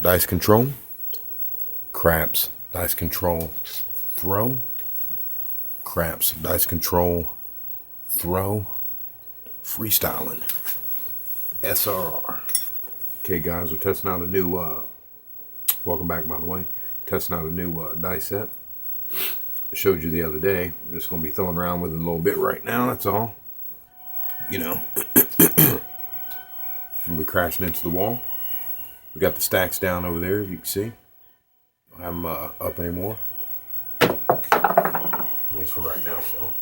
dice control, craps, dice control, throw, craps, dice control, throw, freestyling, SRR. Okay guys, we're testing out a new, welcome back by the way, testing out a new dice set. I showed you the other day. I'm just going to be throwing around with it a little bit right now, that's all. You know, and we're crashing into the wall. We got the stacks down over there, as you can see. Don't have them up anymore. At least for right now, so.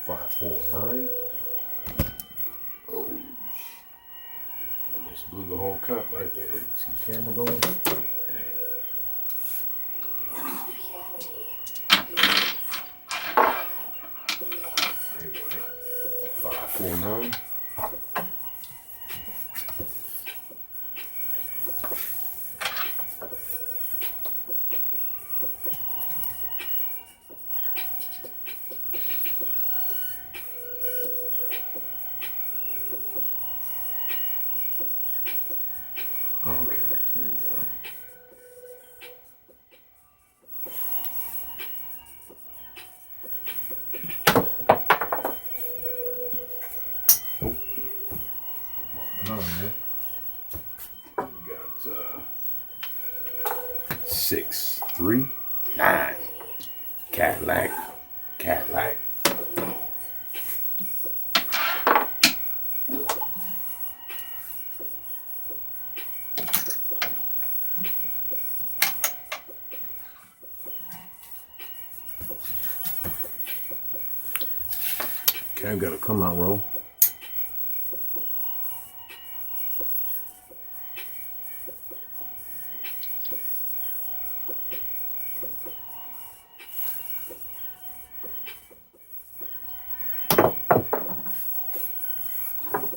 5, 4, 9. Oh, almost blew the whole cup right there. See the camera going? Anyway, 5, 4, 9. Okay, here we go. Oh, another one. We got 6, 3, 9. Cadillac, Cadillac. Okay, I've got a come out roll.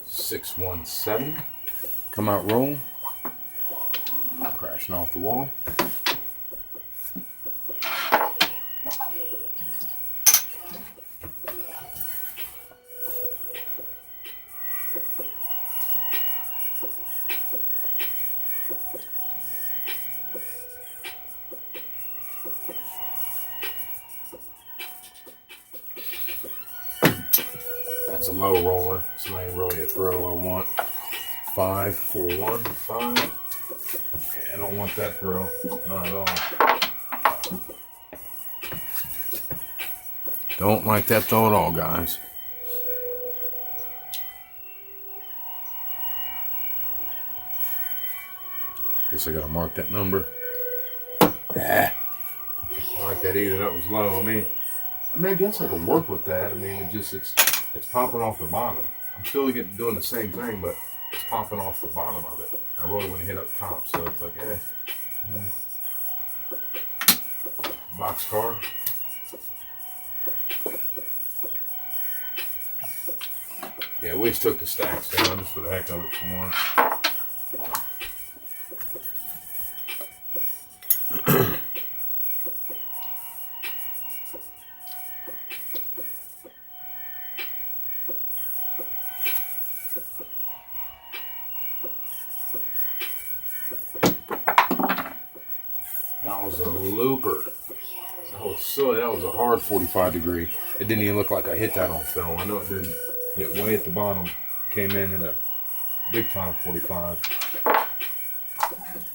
Six, 1, 7. Come out roll. Crashing off the wall. That's a low roller. It's not even really a throw I want. 5, 4, 1, 5. Yeah, I don't want that throw. Not at all. Don't like that throw at all, guys. Guess I gotta mark that number. Ah. I don't like that either. That was low. I mean, I guess I can work with that. I mean, it's popping off the bottom. I'm still doing the same thing, but it's popping off the bottom of it. I really want to hit up top, so it's like, box car. Yeah, we just took the stacks down just for the heck of it for once. That was a looper. That was silly. That was a hard 45 degree. It didn't even look like I hit that on film. I know it didn't. It way at the bottom. Came in at a big time 45.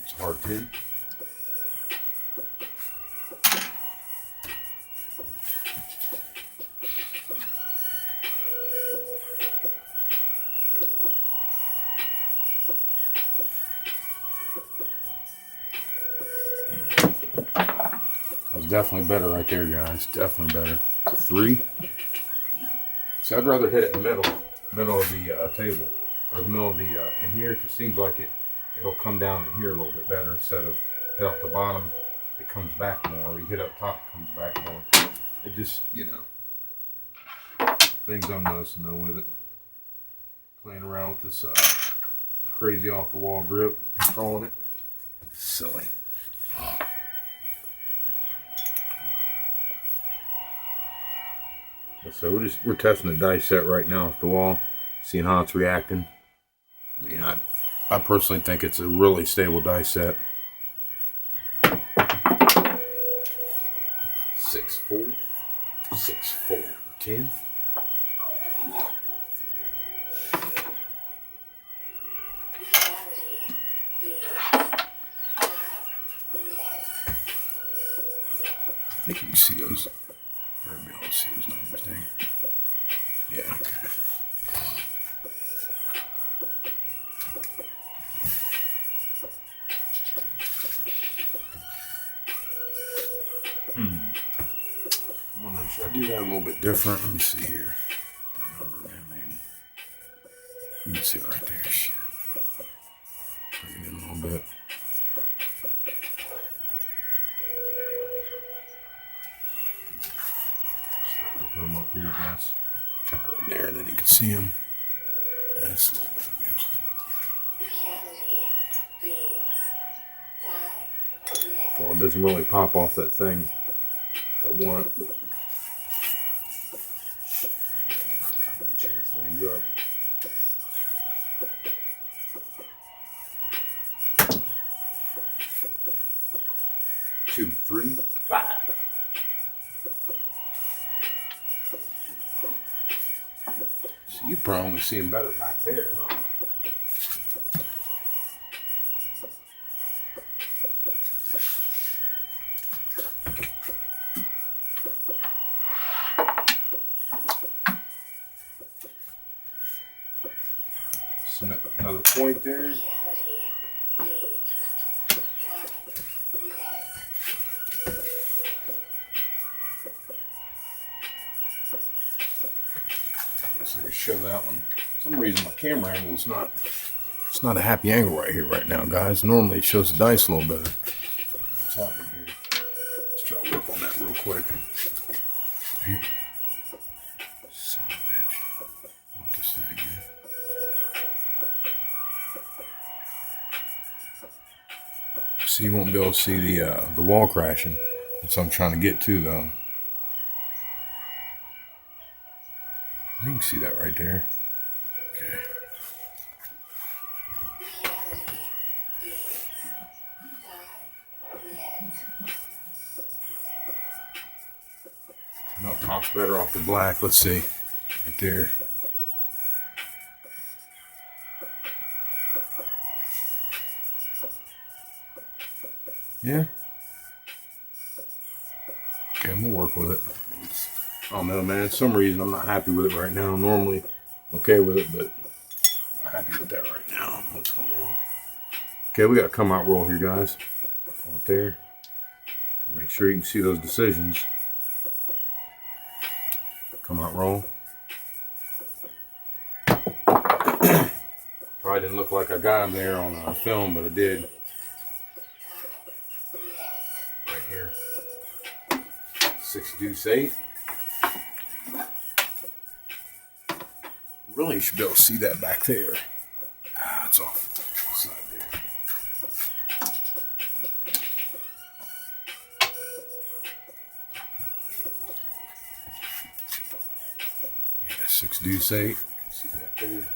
It's a hard 10. Definitely better right there, guys. Definitely better. It's a 3. So I'd rather hit it in the middle of the table, or the middle of the in here. It just seems like it'll come down in here a little bit better instead of hit off the bottom. It comes back more. Or you hit up top, it comes back more. It just, things I'm noticing though with it. Playing around with this crazy off the wall grip, controlling it. Silly. So we're testing the dice set right now off the wall, seeing how it's reacting. I mean, I personally think it's a really stable dice set. 6, 4, 6, 4, 10. I think you can see those. Or be able to see those numbers there. Yeah, okay. I'm wondering, should I do that a little bit different? Let me see here. That number, man, maybe. You can see it right there. Shit. Bring it in a little bit. Put them up here, I guess. Right in there, and then you can see them. Yeah, that's a little bit, I guess. Well, it doesn't really pop off that thing I want. Change things up. 2, 3, 5. So you probably see him better back there, huh? So another point there. So I can show that one. For some reason my camera angle is not. It's not a happy angle right here, right now, guys. Normally it shows the dice a little better. What's happening here? Let's try to work on that real quick. Here. Son of a bitch. I want this thing here. So you won't be able to see the wall crashing. That's what I'm trying to get to, though. You can see that right there. Okay. No, it pops better off the black. Let's see. Right there. Yeah. Okay, I'm gonna work with it. I don't know, man. For some reason, I'm not happy with it right now. I'm normally okay with it, but I'm not happy with that right now. What's going on? Okay, we got a come out roll here, guys. Right there. Make sure you can see those decisions. Come out roll. Probably didn't look like I got him there on film, but I did. Right here. 6 deuce 8. Really, you should be able to see that back there. Ah, it's off the side there. Yeah, 6 deuce 8. You can see that there.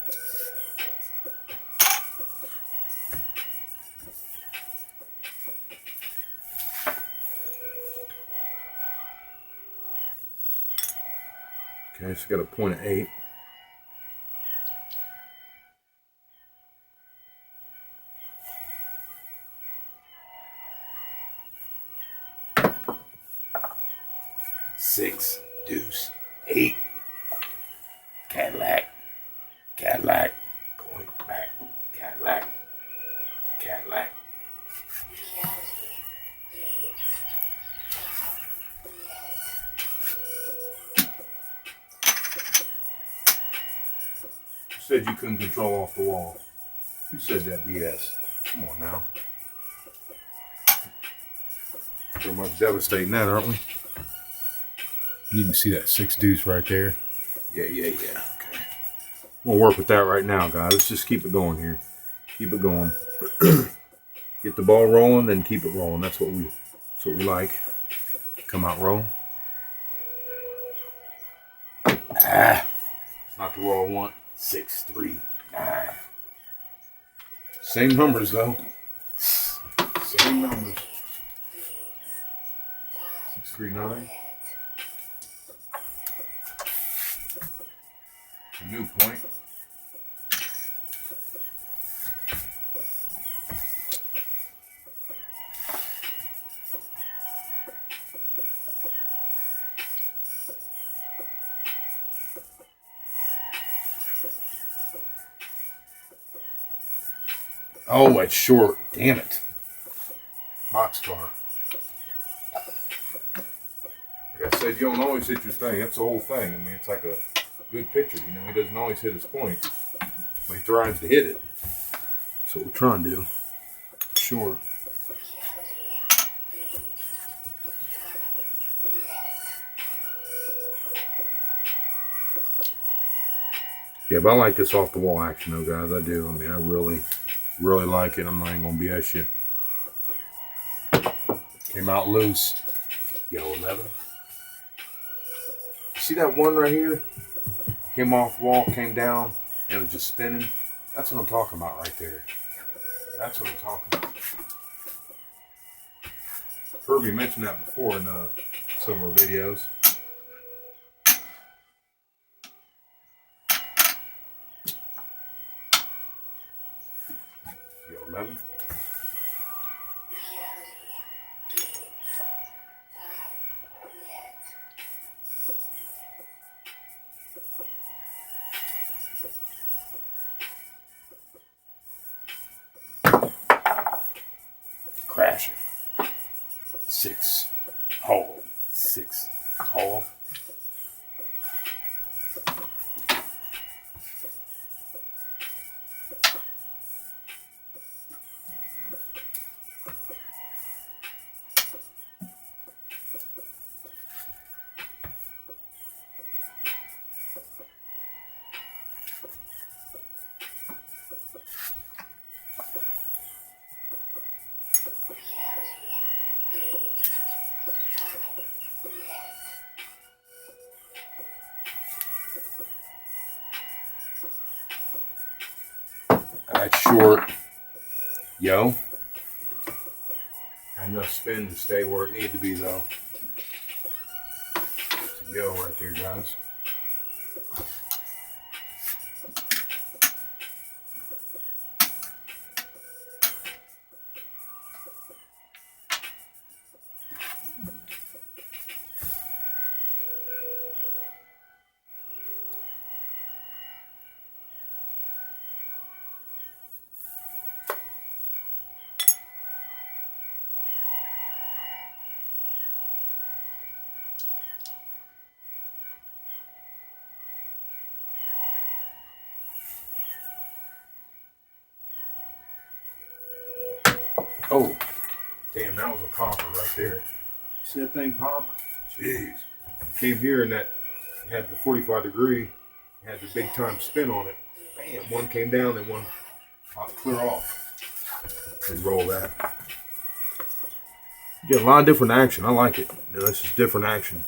Okay, so got a point of 8. Six, deuce, 8. Cadillac, Cadillac, point back, Cadillac, Cadillac. You said you couldn't control off the wall. You said that BS. Come on now. Pretty much devastating that, aren't we? You can see that 6 deuce right there. Yeah. Okay. We'll work with that right now, guys. Let's just keep it going here. Keep it going. Get the ball rolling, then keep it rolling. That's what we like. Come out, roll. Ah, it's not the roll I want. 6, 3, 9. Same numbers though. Same numbers. 639. A new point. Oh, it's short. Damn it. Boxcar. Like I said, you don't always hit your thing. That's the whole thing. I mean, it's like a good pitcher. You know, he doesn't always hit his point, but he tries to hit it. That's what we're trying to do. Sure. Yeah, but I like this off the wall action though, guys. I do. I mean, I really like it. I'm not even gonna BS you. Came out loose. Yo, 11. See that one right here? Came off the wall, came down, and it was just spinning. That's what I'm talking about right there. That's what I'm talking about. Heard me mention that before in some of our videos. Yo, 11. Crasher. 6 hole. 6 hole. That's short. Yo. Had enough spin to stay where it needed to be though. It's a yo right there, guys. Oh, damn, that was a copper right there. See that thing pop? Jeez. Came here and that had the 45 degree, had the big time spin on it. Bam, one came down and one popped clear off. And roll that. You get a lot of different action. I like it. You know, this is different action.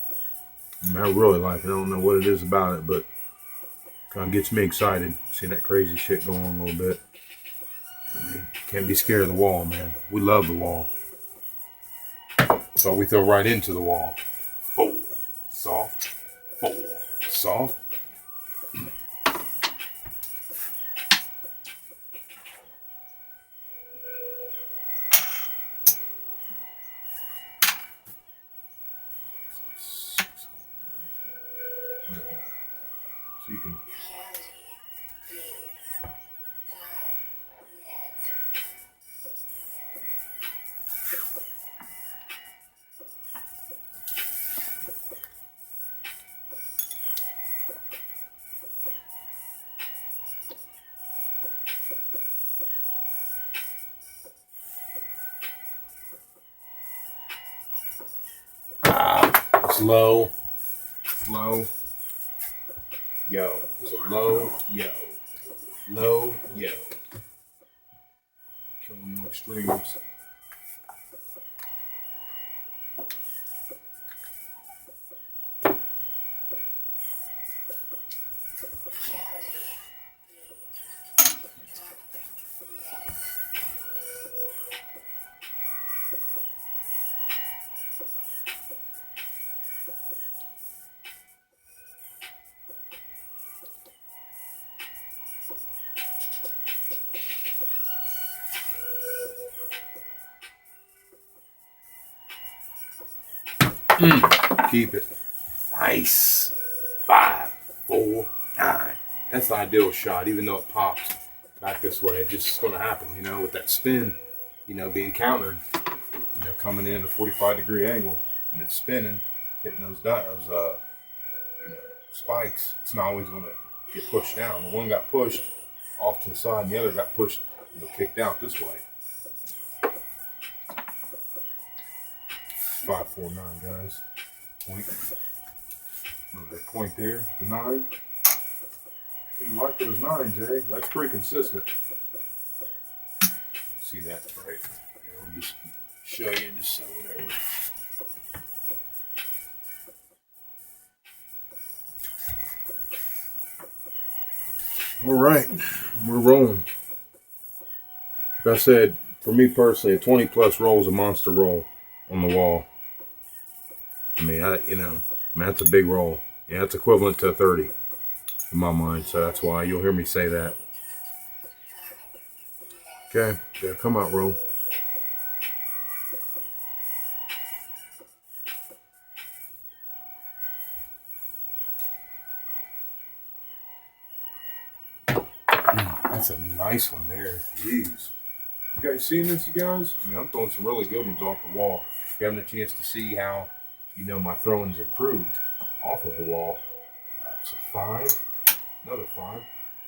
I mean, I really like it. I don't know what it is about it, but kind of gets me excited. Seeing that crazy shit going on a little bit. I mean, can't be scared of the wall, man. We love the wall. So we throw right into the wall. 4, soft, 4, soft. So you can. Slow, slow, yo. There's a low, yo. Low, yo. Killing no extremes. Keep it. Nice. 5, 4, 9. That's the ideal shot, even though it pops back this way. It's just going to happen, you know, with that spin, you know, being countered, you know, coming in at a 45-degree angle and it's spinning, hitting those you know, spikes. It's not always going to get pushed down. The one got pushed off to the side, and the other got pushed, you know, kicked out this way. 5, 4, 9, guys. Point. Another point there. The 9. Seems like those 9s, eh? That's pretty consistent. See that, right? I'll just show you just so whatever. All right, we're rolling. Like I said, for me personally, a 20 plus roll is a monster roll on the wall. I mean, you know, that's a big roll. Yeah, it's equivalent to a 30 in my mind. So that's why you'll hear me say that. Okay, yeah, come out, roll. That's a nice one there. Jeez. You guys seen this, you guys? I mean, I'm throwing some really good ones off the wall. You're having a chance to see how, you know, my throwing's improved off of the wall. It's a 5, another 5.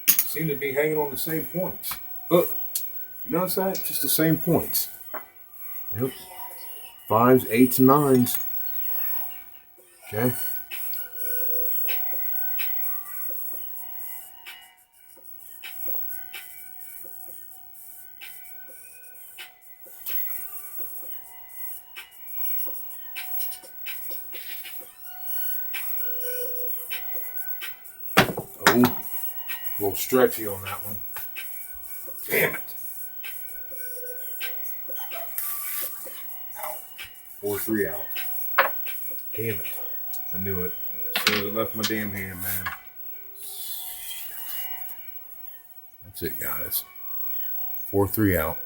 Seem to be hanging on the same points. Look, you notice that? Just the same points. Yep. 5s, 8s, and 9s. Okay. Oh, a little stretchy on that one. Damn it. Out. 4-3 out. Damn it. I knew it. As soon as it left my damn hand, man. That's it, guys. 4-3 out.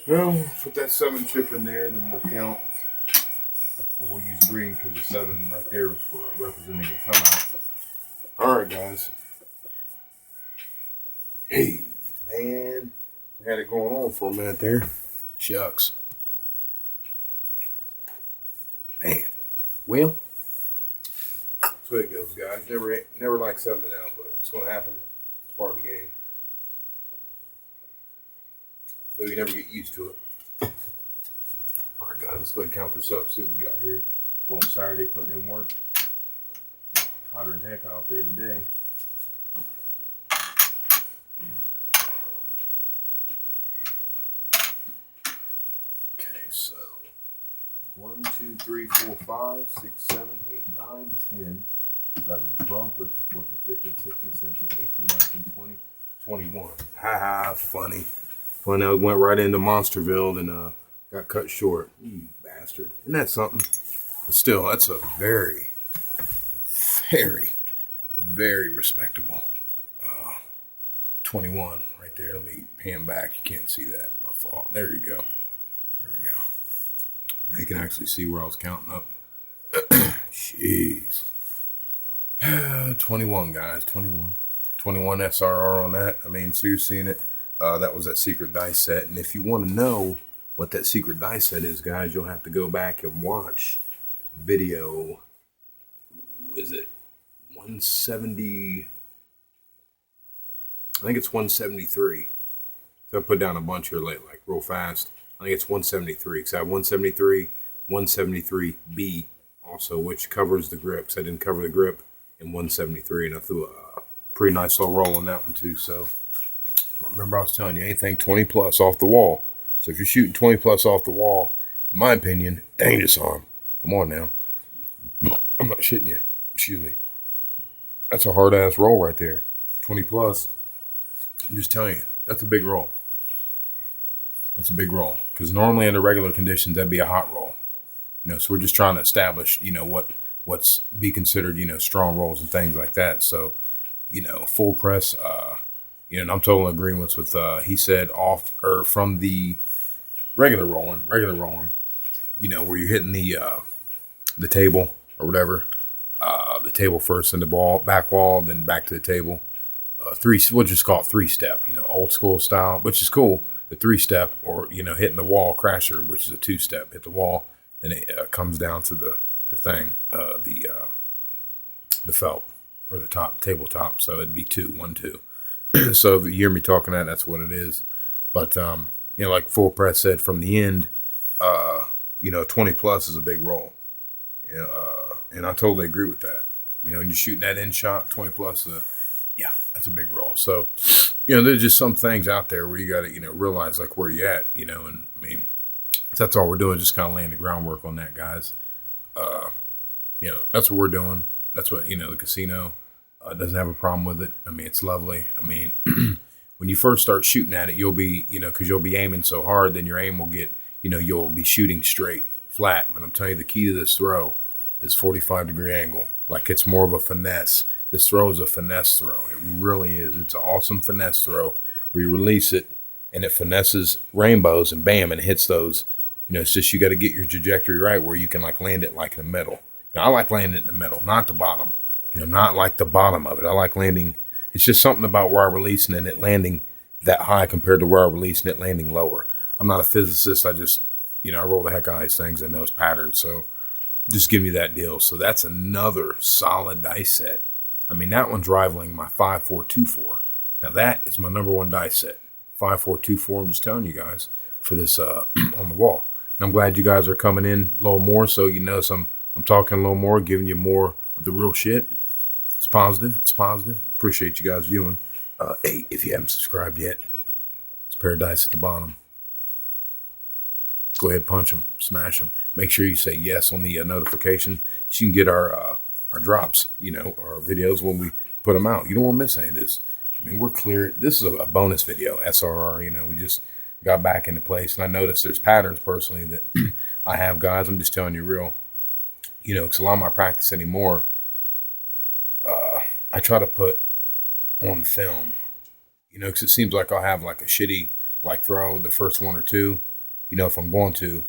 Well, put that 7 chip in there, and then we'll count. We'll use green because the 7 right there is for representing a come out. All right, guys. Hey, man. We had it going on for a minute there. Shucks. Man. Well, that's the way it goes, guys. Never like 7 out, but it's going to happen. It's part of the game. Though you never get used to it. All right, guys, let's go ahead and count this up, see what we got here. On Saturday, putting in work. Hotter than heck out there today. Okay, so 1, 2, 3, 4, 5, 6, 7, 8, 9, 10, 11, 12, 13, 14, 15, 16, 17, 18, 19, 20, 21. Ha ha, funny. Funny, I went right into Monsterville and got cut short. You bastard. Isn't that something? But still, that's a very, very respectable 21 right there. Let me pan back. You can't see that. My fault. There you go. There we go. Now you can actually see where I was counting up. Jeez. 21, guys. 21. 21 SRR on that. I mean, so you're seeing it. That was that secret dice set. And if you want to know what that secret dice set is, guys, you'll have to go back and watch video. Is it 170? I think it's 173. So I put down a bunch here late, like real fast. I think it's 173 because I have 173, 173B also, which covers the grips. I didn't cover the grip in 173, and I threw a pretty nice little roll on that one too. So remember, I was telling you, anything 20 plus off the wall. So if you're shooting 20 plus off the wall, in my opinion, dangerous arm. Come on now. I'm not shitting you. Excuse me. That's a hard ass roll right there. 20 plus. I'm just telling you, that's a big roll. That's a big roll. Because normally under regular conditions, that'd be a hot roll. You know, so we're just trying to establish, you know, what's be considered, you know, strong rolls and things like that. So, you know, full press, you know, and I'm totally in agreement with, he said off or from the regular rolling, where you're hitting the table or whatever, the table first and the ball, back wall, then back to the table. We'll just call it three step, old school style, which is cool. The three step, or, hitting the wall crasher, which is a two step, hit the wall, then it comes down to the thing, the felt or the tabletop. So it'd be 2, 1, 2. So if you hear me talking that, that's what it is. But, like Full Press said, from the end, 20 plus is a big roll. And I totally agree with that. When you're shooting that end shot, 20 plus, that's a big roll. So, there's just some things out there where you got to, realize like where you're at, and I mean, that's all we're doing, just kind of laying the groundwork on that, guys. That's what we're doing. That's what, the casino doesn't have a problem with it. I mean, it's lovely. I mean, when you first start shooting at it, you'll be, because you'll be aiming so hard, then your aim will get, you'll be shooting straight, flat. But I'm telling you, the key to this throw is 45-degree angle. Like, it's more of a finesse. This throw is a finesse throw. It really is. It's an awesome finesse throw where you release it and it finesses rainbows and bam, and it hits those. It's just you got to get your trajectory right where you can like land it like in the middle. I like landing it in the middle, not the bottom. Not like the bottom of it. I like landing. It's just something about where I'm releasing and it landing that high compared to where I'm releasing it landing lower. I'm not a physicist. I just, I roll the heck out of these things and those patterns. So just give me that deal. So that's another solid dice set. I mean, that one's rivaling my 5424. Now that is my number one dice set. 5424. I'm just telling you guys for this on the wall. And I'm glad you guys are coming in a little more. So I'm talking a little more, giving you more of the real shit. It's positive. It's positive. Appreciate you guys viewing. Hey, if you haven't subscribed yet, it's Paradise at the bottom. Go ahead, punch them, smash them. Make sure you say yes on the notification so you can get our drops, our videos when we put them out. You don't want to miss any of this. I mean, we're clear. This is a bonus video, SRR. We just got back into place. And I noticed there's patterns personally that I have, guys. I'm just telling you real. Because a lot of my practice anymore, I try to put on film, because it seems like I'll have like a shitty like throw the first one or two, if I'm going to,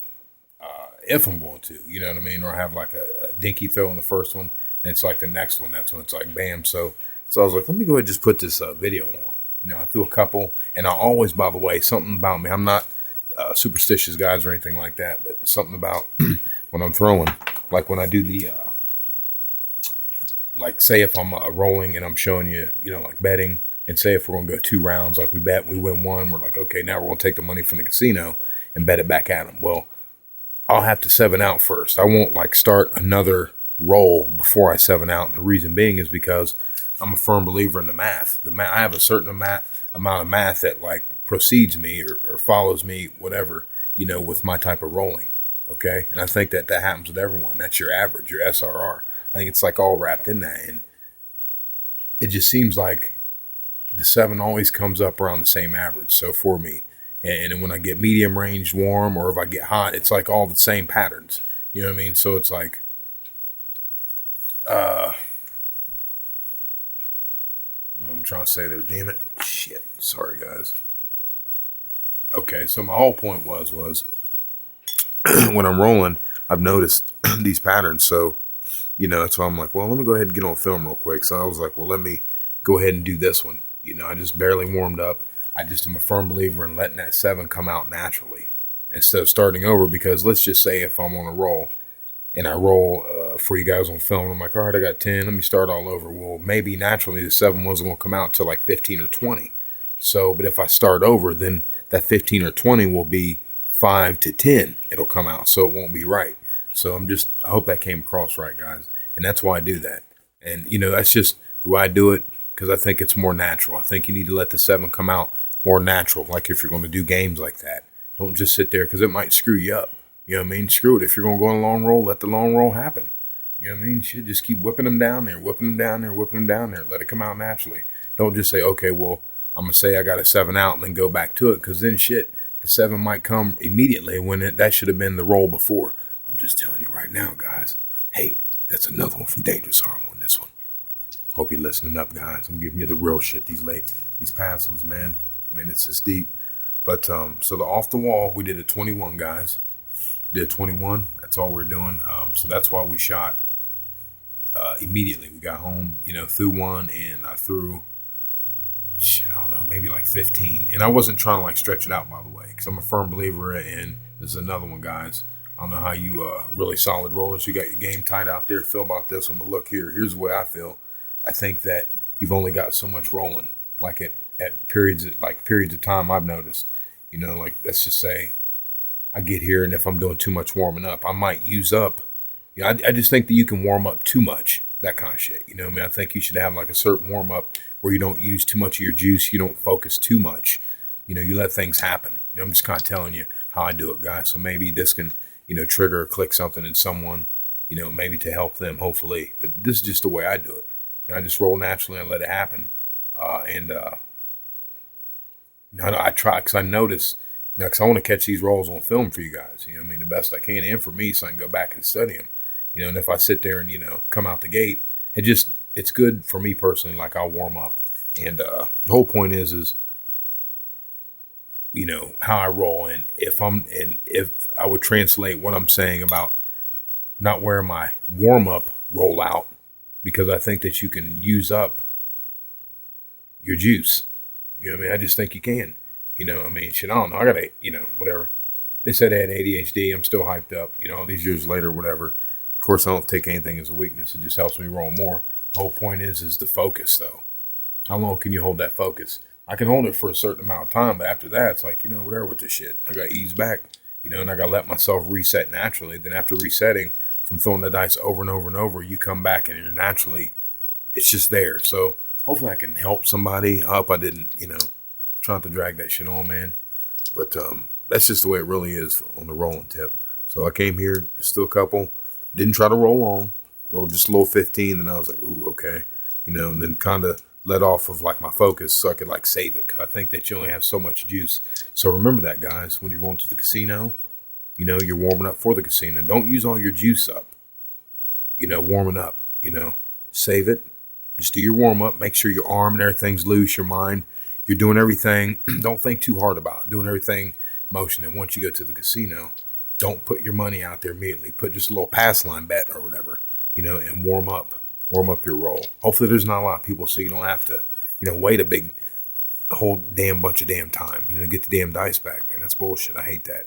you know what I mean? Or I have like a dinky throw in the first one, and it's like the next one, that's when it's like bam. So I was like, let me go ahead and just put this video on. I threw a couple, and I always, by the way, something about me, I'm not superstitious guys or anything like that, but something about when I'm throwing, like when I do the, like say if I'm rolling and I'm showing you, like betting, and say if we're going to go 2 rounds, like we bet, we win one, we're like, okay, now we're going to take the money from the casino and bet it back at them. Well, I'll have to 7 out first. I won't like start another roll before I 7 out. And the reason being is because I'm a firm believer in the math. I have a certain amount of math that like precedes me or follows me, whatever, with my type of rolling. Okay. And I think that happens with everyone. That's your average, your SRR. I think it's like all wrapped in that. And it just seems like the 7 always comes up around the same average. So for me, and when I get medium range warm, or if I get hot, it's like all the same patterns. You know what I mean? So it's like, I'm trying to say there, damn it. Shit. Sorry, guys. Okay. So my whole point was when I'm rolling, I've noticed these patterns. So, that's why I'm like, well, let me go ahead and get on film real quick. So I was like, well, let me go ahead and do this one. I just barely warmed up. I just am a firm believer in letting that 7 come out naturally instead of starting over, because let's just say if I'm on a roll and I roll for you guys on film, I'm like, all right, I got 10. Let me start all over. Well, maybe naturally the 7 wasn't going to come out to like 15 or 20. So, but if I start over, then that 15 or 20 will be 5 to 10. It'll come out. So it won't be right. So I hope that came across right, guys. And that's why I do that. And, that's just the way I do it, because I think it's more natural. I think you need to let the 7 come out more natural, like if you're going to do games like that. Don't just sit there, because it might screw you up. You know what I mean? Screw it. If you're going to go on a long roll, let the long roll happen. You know what I mean? Shit, just keep whipping them down there, whipping them down there, whipping them down there. Let it come out naturally. Don't just say, okay, well, I'm going to say I got a 7 out and then go back to it, because then shit, the 7 might come immediately when that should have been the roll before. I'm just telling you right now, guys. Hey, that's another one from Dangerous Harm on this one. Hope you're listening up, guys. I'm giving you the real shit. These past ones, man. I mean, it's just deep. But so the off the wall, we did a 21, guys. Did a 21. That's all we're doing. So that's why we shot immediately. We got home, threw one, and I threw, shit, I don't know, maybe like 15. And I wasn't trying to like stretch it out, by the way, because I'm a firm believer in. This is another one, guys. I don't know how you really solid rollers. You got your game tight out there. Feel about this one, but look here. Here's the way I feel. I think that you've only got so much rolling, like at periods of time. I've noticed, like let's just say I get here, and if I'm doing too much warming up, I might use up. I just think that you can warm up too much, that kind of shit. I mean, I think you should have like a certain warm up where you don't use too much of your juice. You don't focus too much. You let things happen. I'm just kind of telling you how I do it, guys. So maybe this can, trigger or click something in someone, maybe to help them, hopefully. But this is just the way I do it. I just roll naturally and let it happen. I try, because I notice, because I want to catch these rolls on film for you guys, the best I can, and for me, so I can go back and study them, and if I sit there and, come out the gate, it's good for me personally, like I'll warm up, and the whole point is, how I roll, and if I would translate what I'm saying about not wearing my warm up roll out, because I think that you can use up your juice. I just think you can. Shit, I don't know. I got whatever. They said I had ADHD. I'm still hyped up, all these years later, whatever. Of course, I don't take anything as a weakness. It just helps me roll more. The whole point is the focus, though. How long can you hold that focus? I can hold it for a certain amount of time, but after that, it's like, whatever with this shit. I got to ease back, and I got to let myself reset naturally. Then after resetting from throwing the dice over and over and over, you come back and you're naturally, it's just there. So hopefully I can help somebody. I hope I didn't, trying to drag that shit on, man. But that's just the way it really is on the rolling tip. So I came here, just threw a couple. Didn't try to roll long. Rolled just a little 15, and I was like, ooh, okay. And then kind of let off of like my focus so I could like save it. Cause I think that you only have so much juice. So remember that, guys, when you're going to the casino, you're warming up for the casino. Don't use all your juice up, warming up, save it. Just do your warm up. Make sure your arm and everything's loose, your mind. You're doing everything. Don't think too hard about it. Doing everything motion. And once you go to the casino, don't put your money out there immediately. Put just a little pass line bet or whatever, and warm up your roll. Hopefully there's not a lot of people, so you don't have to, wait a whole damn bunch of damn time, get the damn dice back, man. That's bullshit. I hate that.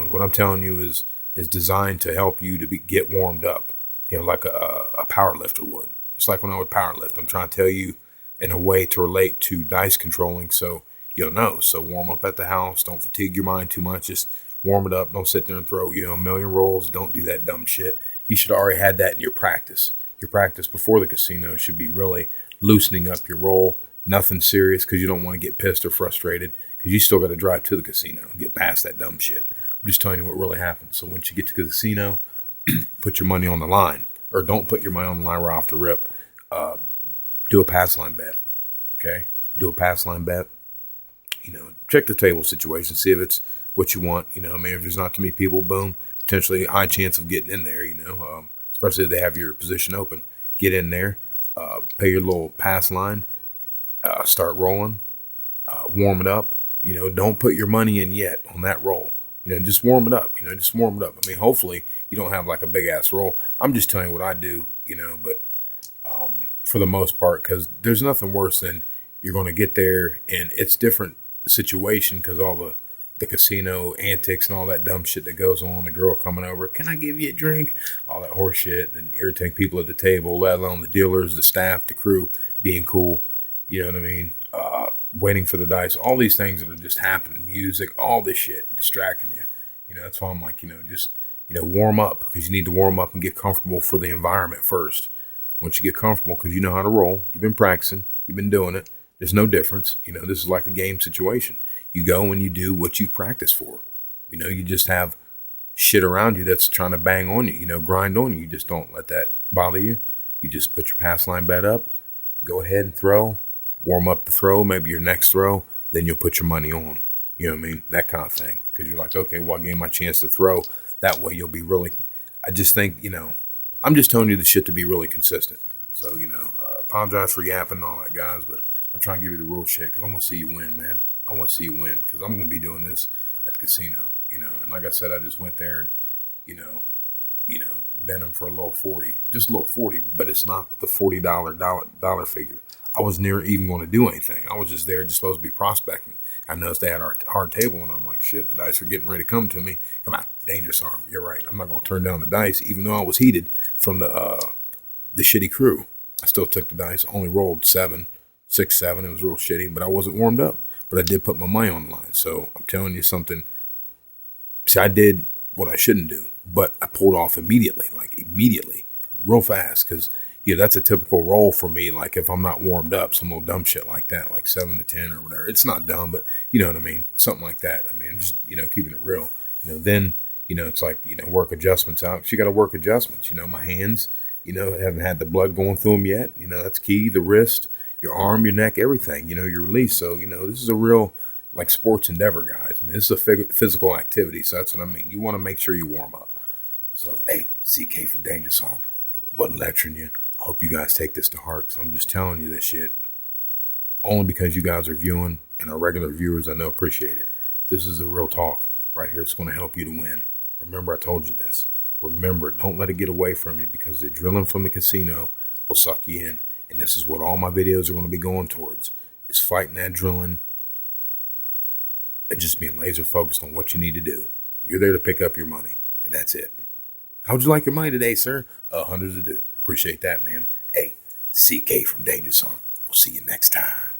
What I'm telling you is designed to help you to get warmed up, like a power lifter would. Just like when I would power lift. I'm trying to tell you in a way to relate to dice controlling, so you'll know. So warm up at the house. Don't fatigue your mind too much. Just warm it up. Don't sit there and throw, a million rolls. Don't do that dumb shit. You should already had that in your practice. Your practice before the casino should be really loosening up your roll. Nothing serious, because you don't want to get pissed or frustrated, because you still got to drive to the casino and get past that dumb shit. I'm just telling you what really happens. So once you get to the casino, put your money on the line. Or don't put your money on the line right off the rip. Do a pass line bet. Okay? Do a pass line bet. Check the table situation. See if it's what you want. If there's not too many people, boom. Potentially a high chance of getting in there, especially if they have your position open. Get in there. Pay your little pass line. Start rolling. Warm it up. Don't put your money in yet on that roll. Just warm it up. Just warm it up. Hopefully you don't have like a big ass roll. I'm just telling you what I do, but for the most part, because there's nothing worse than you're going to get there and it's different situation, because all the casino antics and all that dumb shit that goes on, the girl coming over, can I give you a drink? All that horse shit, and irritating people at the table, let alone the dealers, the staff, the crew, being cool. You know what I mean? Waiting for the dice, all these things that are just happening, music, all this shit distracting you. That's why I'm like, just, warm up, because you need to warm up and get comfortable for the environment first. Once you get comfortable, because you know how to roll, you've been practicing, you've been doing it, there's no difference. This is like a game situation. You go and you do what you practice for. You just have shit around you that's trying to bang on you, grind on you. You just don't let that bother you. You just put your pass line bet up, go ahead and throw, warm up the throw, maybe your next throw, then you'll put your money on. You know what I mean? That kind of thing. Because you're like, okay, well, I gave my chance to throw. That way you'll be really, I just think, I'm just telling you the shit to be really consistent. So, apologize for yapping and all that, guys, but I'm trying to give you the real shit, because I want to see you win, man. I want to see you win because I'm going to be doing this at the casino, And like I said, I just went there and, you know, bet him for a little 40, just a little 40, but it's not the $40 figure. I was never even going to do anything. I was just there, just supposed to be prospecting. I noticed they had our hard table, and I'm like, shit, the dice are getting ready to come to me. Come on, dangerous arm. You're right. I'm not going to turn down the dice, even though I was heated from the shitty crew. I still took the dice. Only rolled 6, 7. It was real shitty, but I wasn't warmed up. But I did put my money on the line. So I'm telling you something. See, I did what I shouldn't do, but I pulled off immediately, real fast, because that's a typical roll for me. Like if I'm not warmed up, some little dumb shit like that, like 7 to 10 or whatever. It's not dumb, but you know what I mean, something like that. I mean, I'm just keeping it real. Then it's like work adjustments out. 'Cause you got to work adjustments. My hands, haven't had the blood going through them yet. That's key. The wrist, your arm, your neck, everything. Your release. So this is a real like sports endeavor, guys. I mean, this is a physical activity. So that's what I mean. You want to make sure you warm up. So, hey, CK from Danger Song, wasn't lecturing you. I hope you guys take this to heart, because I'm just telling you this shit only because you guys are viewing, and our regular viewers I know appreciate it. This is the real talk right here. It's going to help you to win. Remember, I told you this. Remember, don't let it get away from you, because the adrenaline from the casino will suck you in. And this is what all my videos are going to be going towards, is fighting that adrenaline and just being laser focused on what you need to do. You're there to pick up your money, and that's it. How'd you like your money today, sir? Hundreds to do. Appreciate that, ma'am. Hey, CK from Danger Song. We'll see you next time.